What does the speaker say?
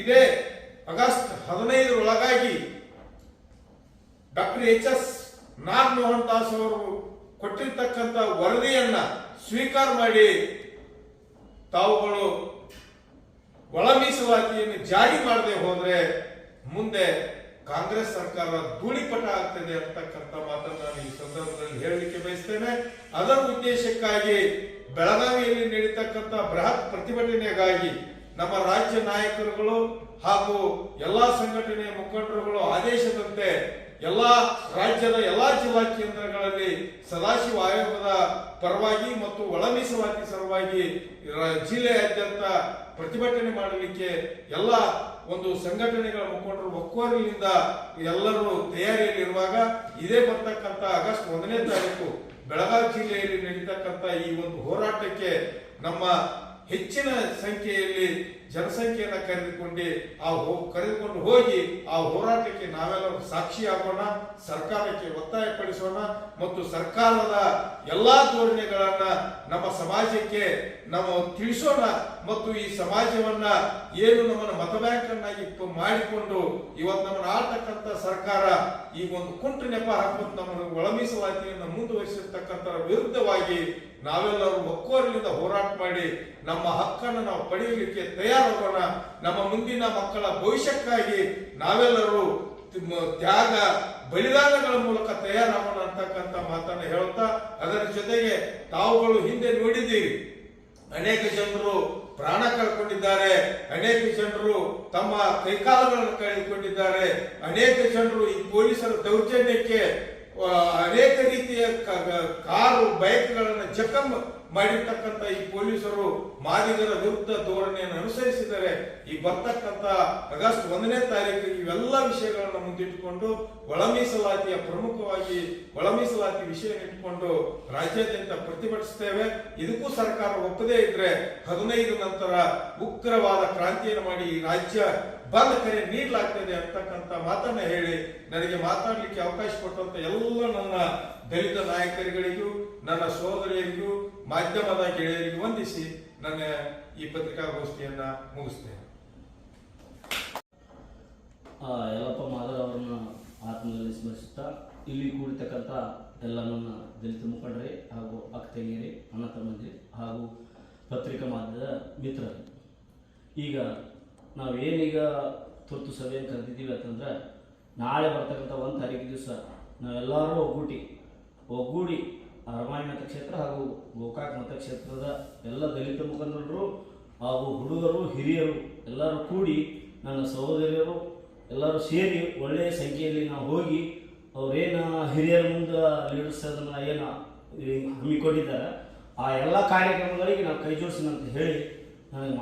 ಇದೇ August 15 doctor ಎಚ್.ಎಸ್. Nagamohan Das ಅವರು ಕೊಟ್ಟಿರ್ತಕ್ಕಂಥ ವರದಿಯನ್ನ ಸ್ವೀಕಾರ ಮಾಡಿ ತಾವುಗಳು ಒಳ ಮೀಸಲಾತಿಯನ್ನು ಜಾರಿ ಮಾಡದೆ ಹೋದ್ರೆ ಮುಂದೆ ಕಾಂಗ್ರೆಸ್ ಸರ್ಕಾರ ಧೂಳಿಪಟ ಆಗ್ತದೆ ಅಂತಕ್ಕಂಥ ಮಾತನ್ನು ನಾನು ಈ ಸಂದರ್ಭದಲ್ಲಿ ಹೇಳಲಿಕ್ಕೆ ಬಯಸ್ತೇನೆ. ಅದರ ಉದ್ದೇಶಕ್ಕಾಗಿ ಬೆಳಗಾವಿಯಲ್ಲಿ ನಡೀತಕ್ಕಂಥ ಬೃಹತ್ ಪ್ರತಿಭಟನೆಗಾಗಿ ನಮ್ಮ ರಾಜ್ಯ ನಾಯಕರುಗಳು ಹಾಗೂ ಎಲ್ಲಾ ಸಂಘಟನೆಯ ಮುಖಂಡರುಗಳು ಆದೇಶದಂತೆ ಎಲ್ಲಾ ರಾಜ್ಯದ ಎಲ್ಲಾ ಜಿಲ್ಲಾ ಕೇಂದ್ರಗಳಲ್ಲಿ ಸದಾಶಿವ ಆಯೋಗದ ಪರವಾಗಿ ಮತ್ತು ಒಳ ಮೀಸಲಾತಿ ಸಲುವಾಗಿ ಜಿಲ್ಲೆಯಾದ್ಯಂತ ಪ್ರತಿಭಟನೆ ಮಾಡಲಿಕ್ಕೆ ಎಲ್ಲ ಒಂದು ಸಂಘಟನೆಗಳ ಮುಖಂಡರು ಒಕ್ಕೊರಲಿನಿಂದ ಎಲ್ಲರೂ ತಯಾರಿಯಲ್ಲಿರುವಾಗ ಇದೇ ಬರ್ತಕ್ಕಂಥ ಆಗಸ್ಟ್ 1 ಬೆಳಗಾವಿ ಜಿಲ್ಲೆಯಲ್ಲಿ ನಡೀತಕ್ಕಂಥ ಈ ಒಂದು ಹೋರಾಟಕ್ಕೆ ನಮ್ಮ ಹೆಚ್ಚಿನ ಸಂಖ್ಯೆಯಲ್ಲಿ ಜನಸಂಖ್ಯೆಯನ್ನು ಕರೆದುಕೊಂಡು ಹೋಗಿ ಆ ಹೋರಾಟಕ್ಕೆ ನಾವೆಲ್ಲರೂ ಸಾಕ್ಷಿಯಾಗೋಣ, ಸರ್ಕಾರಕ್ಕೆ ಒತ್ತಾಯಪಡಿಸೋಣ ಮತ್ತು ಸರ್ಕಾರದ ಎಲ್ಲಾ ಧೋರಣೆಗಳನ್ನ ನಮ್ಮ ಸಮಾಜಕ್ಕೆ ನಾವು ತಿಳಿಸೋಣ ಮತ್ತು ಈ ಸಮಾಜವನ್ನ ಏನು ನಮ್ಮನ್ನು ಮತ ಬ್ಯಾಂಕ್ ಅನ್ನಾಗಿ ಮಾಡಿಕೊಂಡು ಇವತ್ತು ನಮ್ಮನ್ನು ಆಳ್ತಕ್ಕಂಥ ಸರ್ಕಾರ ಈ ಒಂದು ಕುಂಟು ನೆಪ ಹಾಕುವುದು ನಮ್ಮನ್ನು ಒಳ ಮೀಸಲಾತಿಯನ್ನು ಮುಂದುವರಿಸಿರ್ತಕ್ಕಂಥ ವಿರುದ್ಧವಾಗಿ ನಾವೆಲ್ಲರೂ ಒಕ್ಕೊರಲಿಂದ ಹೋರಾಟ ಮಾಡಿ ನಮ್ಮ ಹಕ್ಕನ್ನು ನಾವು ಪಡೆಯಲಿಕ್ಕೆ ತಯಾರಾಗೋಣ. ನಮ್ಮ ಮುಂದಿನ ಮಕ್ಕಳ ಭವಿಷ್ಯಕ್ಕಾಗಿ ನಾವೆಲ್ಲರೂ ತ್ಯಾಗ ಬಲಿದಾನಗಳ ಮೂಲಕ ತಯಾರಾಗೋಣ ಅಂತಕ್ಕಂಥ ಮಾತನ್ನು ಹೇಳುತ್ತಾ, ಅದರ ಜೊತೆಗೆ ತಾವುಗಳು ಹಿಂದೆ ನೋಡಿದ್ದೀರಿ, ಅನೇಕ ಜನರು ಪ್ರಾಣ ಕಳ್ಕೊಂಡಿದ್ದಾರೆ, ಅನೇಕ ಜನರು ತಮ್ಮ ಕೈಕಾಲುಗಳನ್ನು ಕಳೆದುಕೊಂಡಿದ್ದಾರೆ, ಅನೇಕ ಜನರು ಈ ಪೊಲೀಸರ ದೌರ್ಜನ್ಯಕ್ಕೆ ಅನೇಕ ರೀತಿಯ ಕಾರು ಬೈಕ್ಗಳನ್ನು ಜಖಂ ಮಾಡಿರ್ತಕ್ಕಂಥ ಈ ಪೊಲೀಸರು ಮಾದಿಗರ ವಿರುದ್ಧ ಧೋರಣೆಯನ್ನು ಅನುಸರಿಸಿದರೆ ಈ ಬರ್ತಕ್ಕಂಥ ಆಗಸ್ಟ್ 1 ಇವೆಲ್ಲ ವಿಷಯಗಳನ್ನು ಮುಂದಿಟ್ಟುಕೊಂಡು ಒಳ ಮೀಸಲಾತಿಯ ಪ್ರಮುಖವಾಗಿ ಒಳ ಮೀಸಲಾತಿ ವಿಷಯ ಇಟ್ಟುಕೊಂಡು ರಾಜ್ಯಾದ್ಯಂತ ಪ್ರತಿಭಟಿಸುತ್ತೇವೆ. ಇದಕ್ಕೂ ಸರ್ಕಾರ ಒಪ್ಪದೇ ಇದ್ರೆ 15 ನಂತರ ಉಗ್ರವಾದ ಕ್ರಾಂತಿಯನ್ನು ಮಾಡಿ ಈ ರಾಜ್ಯ ಬಂದ್ ಕರೆ ನೀಡಲಾಗ್ತದೆ ಅಂತಕ್ಕಂಥ ಮಾತನ್ನ ಹೇಳಿ ನನಗೆ ಮಾತಾಡಲಿಕ್ಕೆ ಅವಕಾಶ ಕೊಟ್ಟಂತ ಎಲ್ಲ ನನ್ನ ದಲಿತ ನಾಯಕರುಗಳಿಗೂ ನನ್ನ ಸಹೋದರಿಯರಿಗೂ ಮಾಧ್ಯಮದ ಗೆಳೆಯರಿಗೂ ವಂದಿಸಿ ನನ್ನ ಈ ಪತ್ರಿಕಾಗೋಷ್ಠಿಯನ್ನ ಮುಗಿಸ್ತೇನೆ. ಯಲ್ಲಪ್ಪ ಮಾದರ್ ಅವರನ್ನ ಆತ್ಮದಲ್ಲಿ ಸ್ಮರಿಸುತ್ತಾ ಇಲ್ಲಿ ಕೂಡಿರ್ತಕ್ಕಂಥ ಎಲ್ಲ ನನ್ನ ದಲಿತ ಮುಖಂಡರೇ ಹಾಗೂ ಅಕ್ಕ ತಂಗಿಯರೇ, ಅಣ್ಣ ತಮ್ಮಂದಿರೇ ಹಾಗೂ ಪತ್ರಿಕಾ ಮಾಧ್ಯಮದ ಮಿತ್ರರೇ, ಈಗ ನಾವೇನೀಗ ತುರ್ತು ಸಭೆಯನ್ನು ಕರೆದಿದ್ದೀವಿ ಅಂತಂದ್ರೆ ನಾಳೆ ಬರ್ತಕ್ಕಂಥ 1 ತಾರೀಕು ದಿವಸ ನಾವೆಲ್ಲರೂ ಒಗ್ಗೂಡಿ ಅರಮಾಯಿ ಮತಕ್ಷೇತ್ರ ಹಾಗೂ ಗೋಕಾಕ್ ಮತಕ್ಷೇತ್ರದ ಎಲ್ಲ ದಲಿತ ಮುಖಂಡರು ಹಾಗೂ ಹುಡುಗರು ಹಿರಿಯರು ಎಲ್ಲರೂ ಕೂಡಿ ನನ್ನ ಸಹೋದರಿಯರು ಎಲ್ಲರೂ ಸೇರಿ ಒಳ್ಳೆಯ ಸಂಖ್ಯೆಯಲ್ಲಿ ನಾವು ಹೋಗಿ ಅವ್ರೇನು ಹಿರಿಯರ ಮುಂದೆ ಲೀಡರ್ಸ್ ಅದನ್ನು ಏನು ಹಮ್ಮಿಕೊಂಡಿದ್ದಾರೆ ಆ ಎಲ್ಲ ಕಾರ್ಯಕ್ರಮಗಳಿಗೆ ನಾವು ಕೈ ಜೋಡಿಸೋಣ ಅಂತ ಹೇಳಿ ನನಗೆ